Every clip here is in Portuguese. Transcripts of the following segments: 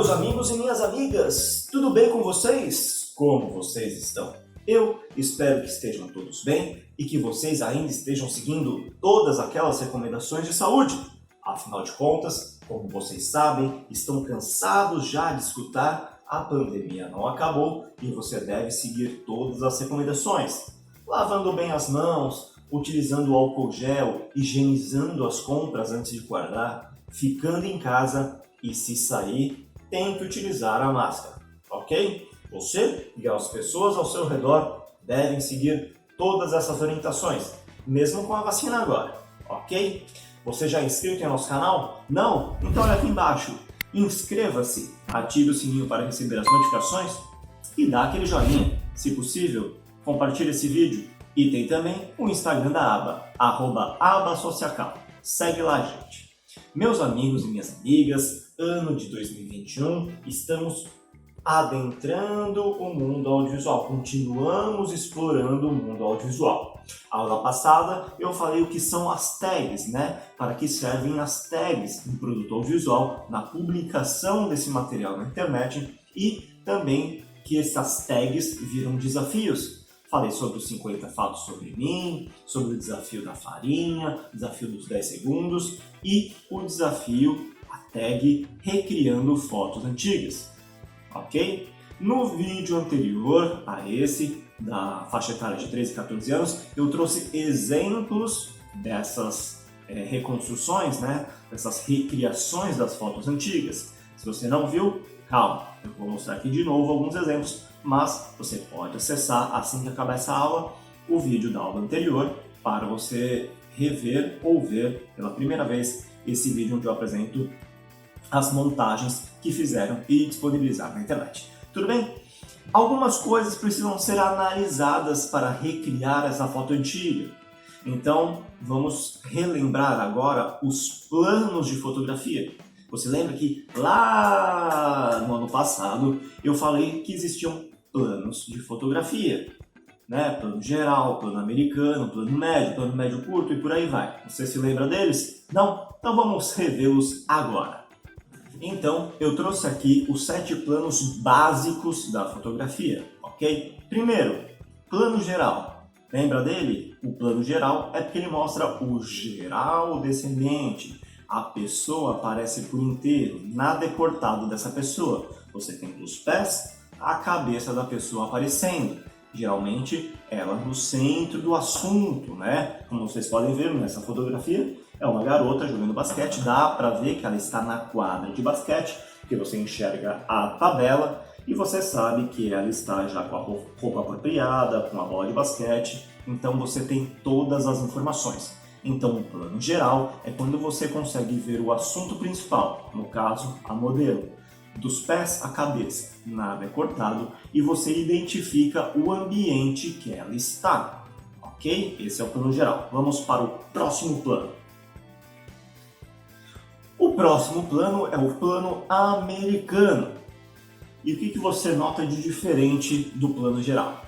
meus amigos e minhas amigas, tudo bem com vocês? Como vocês estão? Eu espero que estejam todos bem e que vocês ainda estejam seguindo todas aquelas recomendações de saúde. Afinal de contas, como vocês sabem, estão cansados já de escutar a pandemia não acabou e você deve seguir todas as recomendações. Lavando bem as mãos, utilizando o álcool gel, higienizando as compras antes de guardar, ficando em casa e se sair, tem que utilizar a máscara, ok? Você e as pessoas ao seu redor devem seguir todas essas orientações, mesmo com a vacina agora, ok? Você já é inscrito em nosso canal? Não? Então olha aqui embaixo, inscreva-se, ative o sininho para receber as notificações e dá aquele joinha. Se possível, compartilhe esse vídeo e tem também o Instagram da aba, @abasociacal. Segue lá, gente. Meus amigos e minhas amigas, ano de 2021, estamos adentrando o mundo audiovisual, continuamos explorando o mundo audiovisual. A aula passada eu falei o que são as tags, para que servem as tags no produto audiovisual, na publicação desse material na internet e também que essas tags viram desafios. Falei sobre os 50 fatos sobre mim, sobre o desafio da farinha, desafio dos 10 segundos e o desafio, a tag recriando fotos antigas, ok? No vídeo anterior a esse, da faixa etária de 13 e 14 anos, eu trouxe exemplos dessas reconstruções, dessas recriações das fotos antigas. Se você não viu, calma, eu vou mostrar aqui de novo alguns exemplos, mas você pode acessar, assim que acabar essa aula, o vídeo da aula anterior para você rever ou ver pela primeira vez esse vídeo onde eu apresento as montagens que fizeram e disponibilizaram na internet. Tudo bem? Algumas coisas precisam ser analisadas para recriar essa foto antiga. Então, vamos relembrar agora os planos de fotografia. Você lembra que lá no ano passado eu falei que existiam planos de fotografia, plano geral, plano americano, plano médio curto e por aí vai. Você se lembra deles? Não? Então vamos revê-los agora. Então, eu trouxe aqui os 7 planos básicos da fotografia, ok? Primeiro, plano geral. Lembra dele? O plano geral é porque ele mostra o geral desse ambiente. A pessoa aparece por inteiro, nada é cortado dessa pessoa. Você tem os pés, a cabeça da pessoa aparecendo. Geralmente, ela no centro do assunto, Como vocês podem ver nessa fotografia, é uma garota jogando basquete. Dá para ver que ela está na quadra de basquete, porque você enxerga a tabela e você sabe que ela está já com a roupa apropriada, com a bola de basquete. Então você tem todas as informações. Então, o plano geral é quando você consegue ver o assunto principal, no caso, a modelo. Dos pés à cabeça, nada é cortado e você identifica o ambiente que ela está, ok? Esse é o plano geral. Vamos para o próximo plano. O próximo plano é o plano americano. E o que você nota de diferente do plano geral?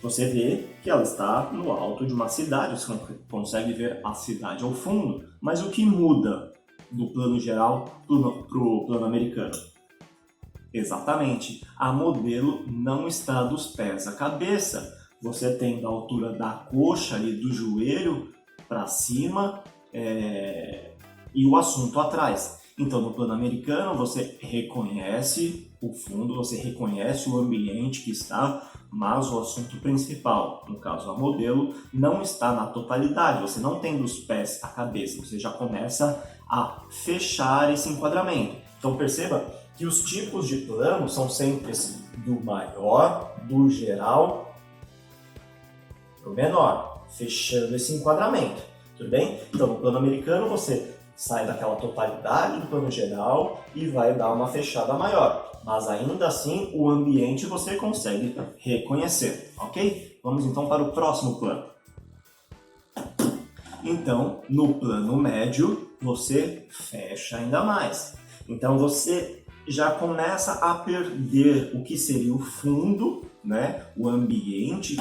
Você vê que ela está no alto de uma cidade, você consegue ver a cidade ao fundo, mas o que muda do plano geral para o plano americano? Exatamente, a modelo não está dos pés à cabeça. Você tem da altura da coxa e do joelho para cima e o assunto atrás. Então, no plano americano, você reconhece o fundo, você reconhece o ambiente que está, mas o assunto principal, no caso a modelo, não está na totalidade. Você não tem dos pés à cabeça, você já começa a fechar esse enquadramento. Então, perceba que os tipos de plano são sempre do maior, do geral, para o menor, fechando esse enquadramento. Tudo bem? Então, no plano americano, você sai daquela totalidade do plano geral e vai dar uma fechada maior. Mas ainda assim, o ambiente você consegue reconhecer, ok? Vamos então para o próximo plano. Então, no plano médio, você fecha ainda mais. Então, você já começa a perder o que seria o fundo, o ambiente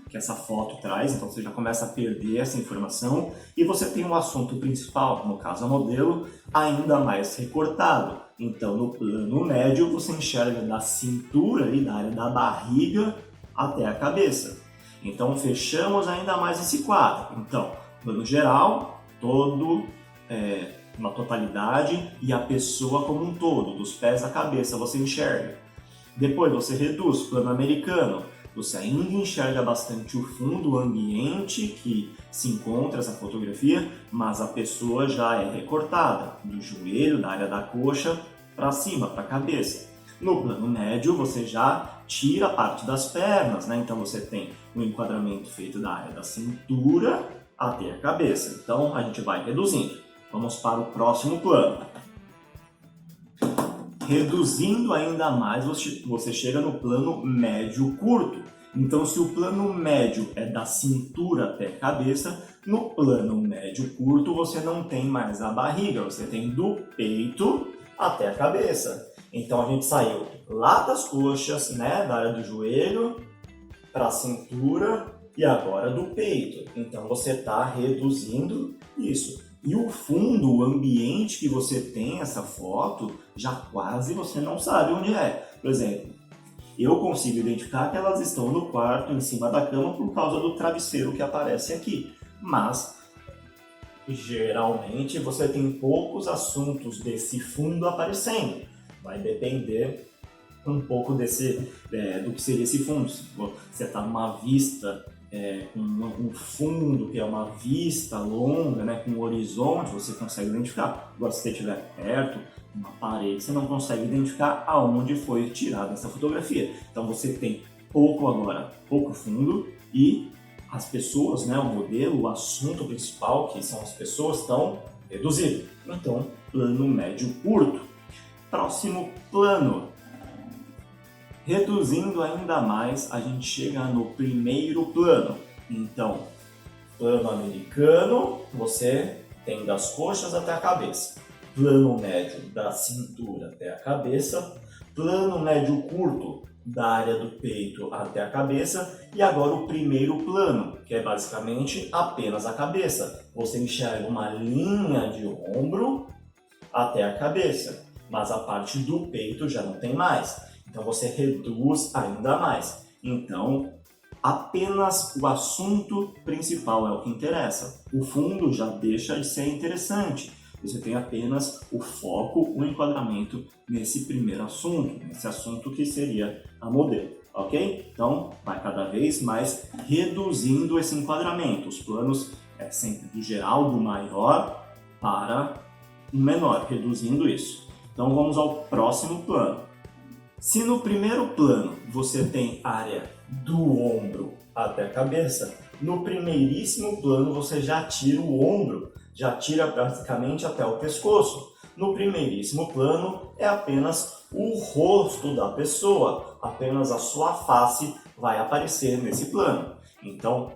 que essa foto traz, então você já começa a perder essa informação e você tem um assunto principal, no caso a modelo, ainda mais recortado. Então, no plano médio, você enxerga da cintura, ali, da área da barriga, até a cabeça. Então, fechamos ainda mais esse quadro. Então, plano geral, todo, uma totalidade, e a pessoa como um todo, dos pés à cabeça, você enxerga. Depois, você reduz, plano americano. Você ainda enxerga bastante o fundo, o ambiente que se encontra essa fotografia, mas a pessoa já é recortada, do joelho, da área da coxa, para cima, para a cabeça. No plano médio, você já tira a parte das pernas, né? Então você tem um enquadramento feito da área da cintura até a cabeça. Então a gente vai reduzindo. Vamos para o próximo plano. Reduzindo ainda mais, você chega no plano médio curto. Então, se o plano médio é da cintura até a cabeça, no plano médio curto você não tem mais a barriga, você tem do peito até a cabeça. Então, a gente saiu lá das coxas, né, da área do joelho, para a cintura e agora do peito. Então, você está reduzindo isso. E o fundo, o ambiente que você tem essa foto, já quase você não sabe onde é. Por exemplo, eu consigo identificar que elas estão no quarto, em cima da cama, por causa do travesseiro que aparece aqui. Mas, geralmente, você tem poucos assuntos desse fundo aparecendo. Vai depender um pouco do que seria esse fundo. Se você está numa vista com um fundo que é uma vista longa, né, com um horizonte, você consegue identificar. Agora, se você estiver perto, uma parede, você não consegue identificar aonde foi tirada essa fotografia. Então você tem pouco fundo e as pessoas, né, o modelo, o assunto principal, que são as pessoas, estão reduzidos. Então, plano médio curto. Próximo plano. Reduzindo ainda mais, a gente chega no primeiro plano. Então, plano americano, você tem das coxas até a cabeça. Plano médio, da cintura até a cabeça. Plano médio curto, da área do peito até a cabeça. E agora o primeiro plano, que é basicamente apenas a cabeça. Você enxerga uma linha de ombro até a cabeça, mas a parte do peito já não tem mais. Então você reduz ainda mais. Então, apenas o assunto principal é o que interessa. O fundo já deixa de ser interessante. Você tem apenas o foco, o enquadramento nesse primeiro assunto, nesse assunto que seria a modelo, ok? Então, vai cada vez mais reduzindo esse enquadramento. Os planos é sempre do geral, do maior para o menor, reduzindo isso. Então, vamos ao próximo plano. Se no primeiro plano você tem área do ombro até a cabeça, no primeiríssimo plano você já tira o ombro, já tira praticamente até o pescoço. No primeiríssimo plano é apenas o rosto da pessoa, apenas a sua face vai aparecer nesse plano. Então,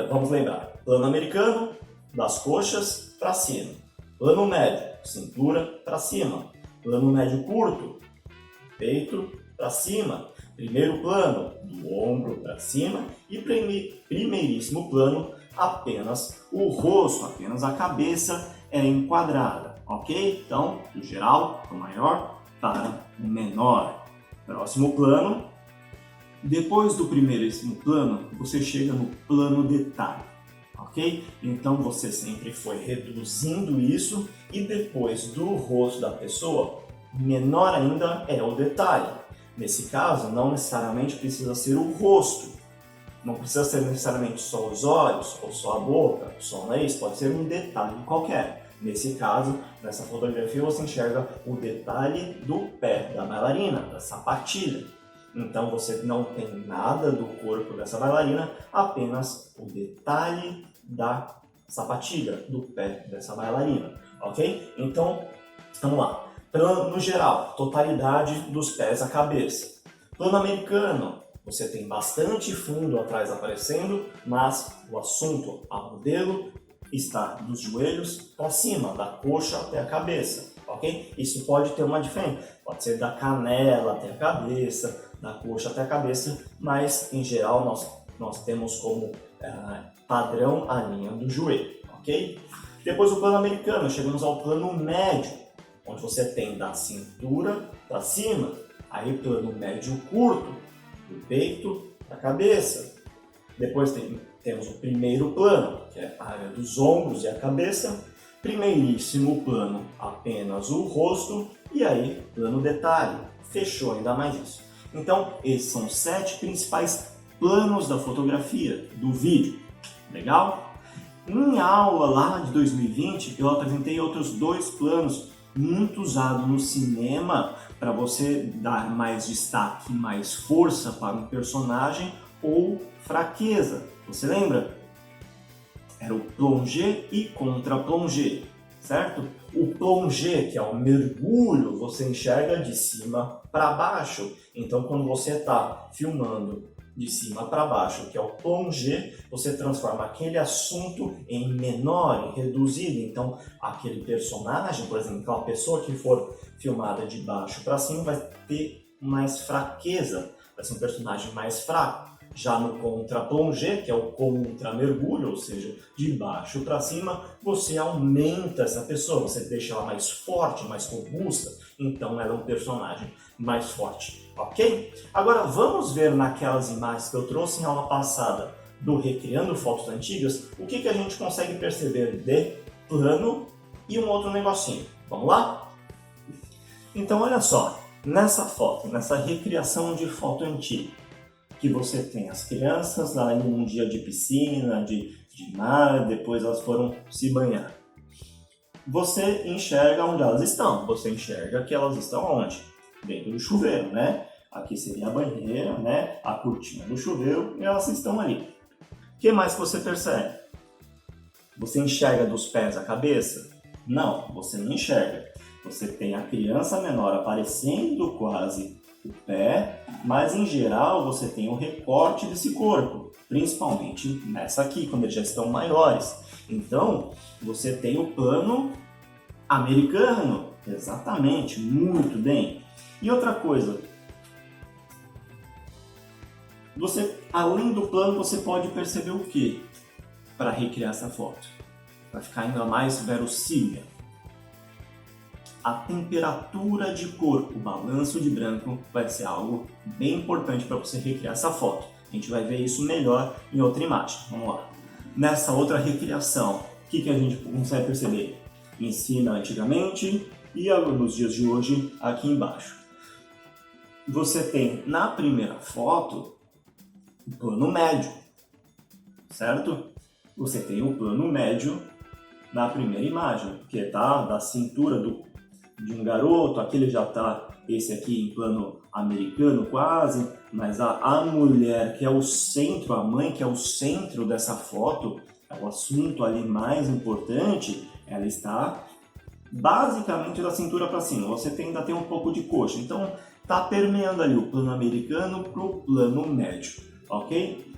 vamos lembrar, plano americano, das coxas para cima. Plano médio, cintura para cima. Plano médio curto, peito para cima. Primeiro plano, do ombro para cima. E primeiríssimo plano, apenas o rosto, apenas a cabeça é enquadrada, ok? Então, do geral, do maior para o menor. Próximo plano. Depois do primeiríssimo plano, você chega no plano detalhe, ok? Então, você sempre foi reduzindo isso e depois do rosto da pessoa, menor ainda é o detalhe. Nesse caso, não necessariamente precisa ser o rosto. Não precisa ser necessariamente só os olhos, ou só a boca, só o nariz. Pode ser um detalhe qualquer. Nesse caso, nessa fotografia, você enxerga o detalhe do pé da bailarina, da sapatilha. Então, você não tem nada do corpo dessa bailarina, apenas o detalhe da sapatilha, do pé dessa bailarina. Ok? Então, vamos lá. Plano geral, totalidade dos pés à cabeça. Plano americano, você tem bastante fundo atrás aparecendo, mas o assunto, a modelo, está dos joelhos para cima, da coxa até a cabeça, ok? Isso pode ter uma diferença, pode ser da canela até a cabeça, da coxa até a cabeça, mas em geral nós temos como padrão a linha do joelho, ok? Depois o plano americano, chegamos ao plano médio. onde você tem da cintura para cima, aí plano médio curto, do peito para a cabeça. Depois temos o primeiro plano, que é a área dos ombros e a cabeça. Primeiríssimo plano, apenas o rosto. E aí, plano detalhe. Fechou ainda mais isso. Então, esses são os 7 principais planos da fotografia, do vídeo. Legal? Em aula lá de 2020, eu apresentei outros 2 planos muito usados no cinema para você dar mais destaque, mais força para um personagem ou fraqueza. Você lembra? Era o plongé e contra-plongé, certo? O plongé, que é o mergulho, você enxerga de cima para baixo. Então, quando você está filmando de cima para baixo, que é o plongé, você transforma aquele assunto em menor, em reduzido. Então, aquele personagem, por exemplo, aquela pessoa que for filmada de baixo para cima vai ter mais fraqueza, vai ser um personagem mais fraco. Já no contra-plongé, que é o contra-mergulho, ou seja, de baixo para cima, você aumenta essa pessoa, você deixa ela mais forte, mais robusta, então ela é um personagem mais forte, ok? Agora vamos ver naquelas imagens que eu trouxe em aula passada do Recriando Fotos Antigas, o que a gente consegue perceber de plano e um outro negocinho. Vamos lá? Então olha só, nessa foto, nessa recriação de foto antiga, que você tem as crianças lá em um dia de piscina, de mar, depois elas foram se banhar. Você enxerga onde elas estão, você enxerga que elas estão onde? Dentro do chuveiro, né? Aqui seria a banheira, né? A cortina do chuveiro e elas estão ali. O que mais você percebe? Você enxerga dos pés à cabeça? Não, você não enxerga. Você tem a criança menor aparecendo quase o pé, mas em geral você tem o recorte desse corpo, principalmente nessa aqui, quando eles já estão maiores. Então, você tem o plano americano, exatamente, muito bem. E outra coisa, você, além do plano, você pode perceber o que para recriar essa foto? Para ficar ainda mais verossímil. A temperatura de cor, o balanço de branco, vai ser algo bem importante para você recriar essa foto. A gente vai ver isso melhor em outra imagem. Vamos lá. Nessa outra recriação, o que a gente consegue perceber? Em cima antigamente e nos dias de hoje aqui embaixo. Você tem na primeira foto o plano médio, certo? Você tem o plano médio na primeira imagem, que está da cintura de um garoto, aquele já está, esse aqui em plano americano quase, mas a mulher que é o centro, a mãe que é o centro dessa foto, é o assunto ali mais importante, ela está basicamente da cintura para cima, você ainda tem um pouco de coxa, então está permeando ali o plano americano para o plano médio, ok?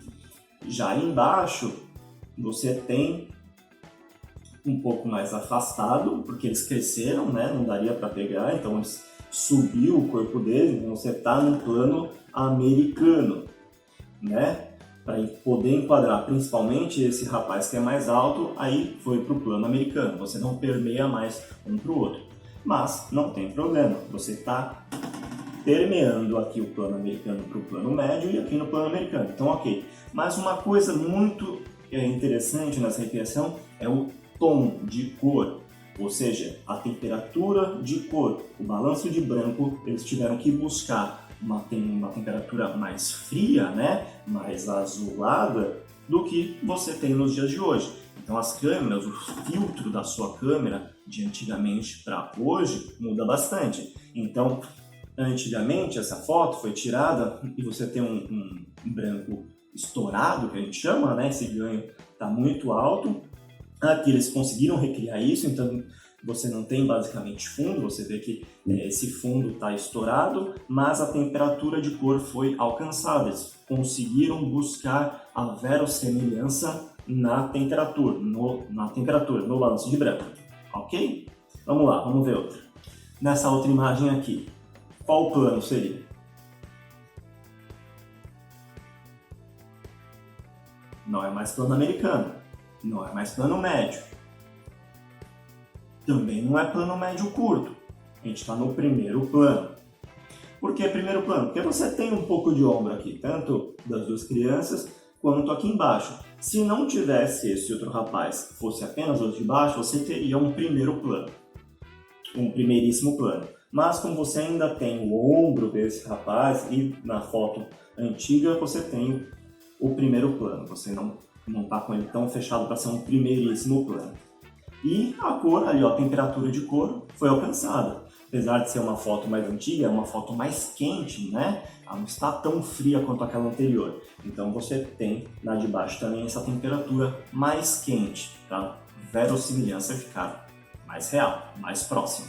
Já embaixo você tem um pouco mais afastado, porque eles cresceram, né? Não daria para pegar, então eles subiu o corpo deles, então você está no plano americano, né? Para poder enquadrar principalmente esse rapaz que é mais alto, aí foi para o plano americano, você não permeia mais um para o outro. Mas não tem problema, você está permeando aqui o plano americano para o plano médio e aqui no plano americano, então ok. Mas uma coisa muito interessante nessa recriação é o tom de cor, ou seja, a temperatura de cor, o balanço de branco, eles tiveram que buscar uma temperatura mais fria, né, mais azulada do que você tem nos dias de hoje. Então as câmeras, o filtro da sua câmera de antigamente para hoje muda bastante. Então, antigamente essa foto foi tirada e você tem um branco estourado, que a gente chama, né, esse ganho está muito alto. Aqui eles conseguiram recriar isso, então você não tem basicamente fundo, você vê que esse fundo está estourado, mas a temperatura de cor foi alcançada. Eles conseguiram buscar a verossemelhança na temperatura, no balanço de branco, ok? Vamos lá, vamos ver outra. Nessa outra imagem aqui, qual o plano seria? Não é mais plano americano. Não é mais plano médio. Também não é plano médio curto. A gente está no primeiro plano. Por que primeiro plano? Porque você tem um pouco de ombro aqui, tanto das duas crianças quanto aqui embaixo. Se não tivesse esse outro rapaz, fosse apenas os de baixo, você teria um primeiro plano, um primeiríssimo plano. Mas como você ainda tem o ombro desse rapaz e na foto antiga você tem o primeiro plano, você não está com ele tão fechado para ser um primeiríssimo plano. E a cor, ali ó, a temperatura de cor foi alcançada. Apesar de ser uma foto mais antiga, é uma foto mais quente, né? Ela não está tão fria quanto aquela anterior. Então você tem na de baixo também essa temperatura mais quente, para verossimilhança ficar mais real, mais próxima.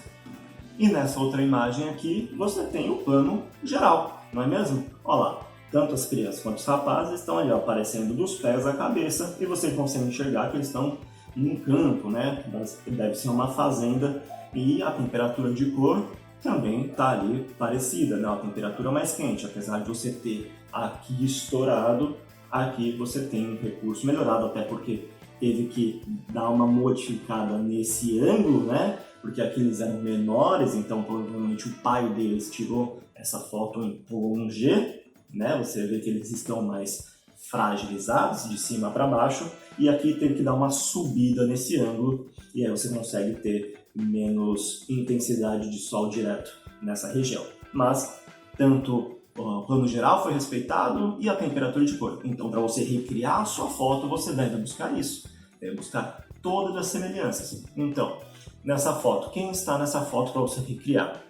E nessa outra imagem aqui, você tem o plano geral, não é mesmo? Olha lá, tanto as crianças quanto os rapazes estão ali ó, aparecendo dos pés à cabeça e você consegue enxergar que eles estão num campo, né? Deve ser uma fazenda e a temperatura de cor também está ali parecida, né? A temperatura mais quente, apesar de você ter aqui estourado, aqui você tem um recurso melhorado, até porque teve que dar uma modificada nesse ângulo, né? Porque aqui eles eram menores, então provavelmente o pai deles tirou essa foto em plongé, né? Você vê que eles estão mais fragilizados de cima para baixo e aqui teve que dar uma subida nesse ângulo e aí você consegue ter menos intensidade de sol direto nessa região. Mas tanto o plano geral foi respeitado e a temperatura de cor. Então, para você recriar a sua foto, você deve buscar isso. Deve buscar todas as semelhanças. Então, nessa foto, quem está nessa foto para você recriar?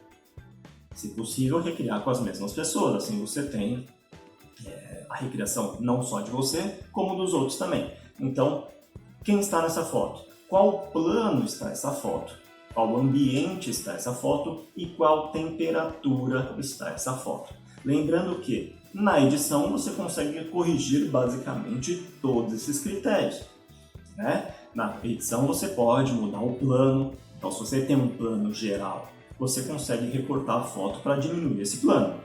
Se possível, recriar com as mesmas pessoas. Assim você tem a recriação não só de você, como dos outros também. Então, quem está nessa foto? Qual plano está essa foto? Qual ambiente está essa foto? E qual temperatura está essa foto? Lembrando que na edição você consegue corrigir basicamente todos esses critérios, né? Na edição você pode mudar o plano. Então, se você tem um plano geral, você consegue recortar a foto para diminuir esse plano.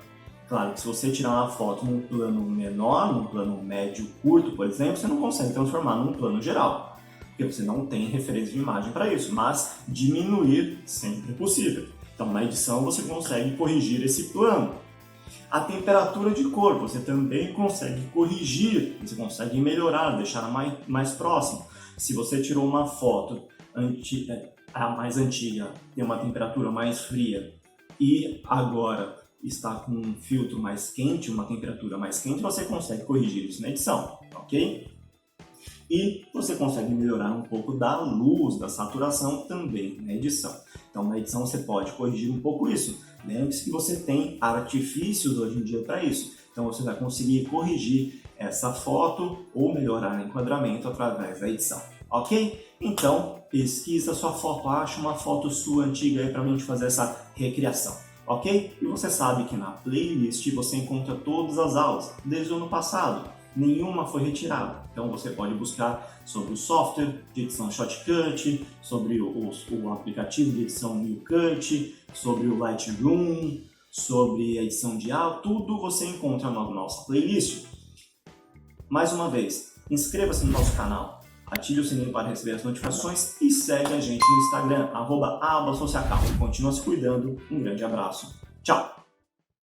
Claro que se você tirar uma foto num plano menor, num plano médio curto, por exemplo, você não consegue transformar num plano geral, porque você não tem referência de imagem para isso, mas diminuir sempre é possível. Então na edição você consegue corrigir esse plano. A temperatura de cor você também consegue corrigir, você consegue melhorar, deixar mais próximo. Se você tirou uma foto a mais antiga, tem uma temperatura mais fria e agora está com um filtro mais quente, uma temperatura mais quente, você consegue corrigir isso na edição, ok? E você consegue melhorar um pouco da luz, da saturação também na edição. Então na edição você pode corrigir um pouco isso. Lembre-se que você tem artifícios hoje em dia para isso. Então você vai conseguir corrigir essa foto ou melhorar o enquadramento através da edição, ok? Então pesquisa sua foto, acha uma foto sua antiga aí para a gente fazer essa recriação. Ok? E você sabe que na playlist você encontra todas as aulas, desde o ano passado. Nenhuma foi retirada. Então você pode buscar sobre o software de edição Shotcut, sobre o aplicativo de edição NewCut, sobre o Lightroom, sobre a edição de áudio, tudo você encontra na nossa playlist. Mais uma vez, inscreva-se no nosso canal, ative o sininho para receber as notificações e segue a gente no Instagram, @abasociacal. Continua se cuidando. Um grande abraço. Tchau!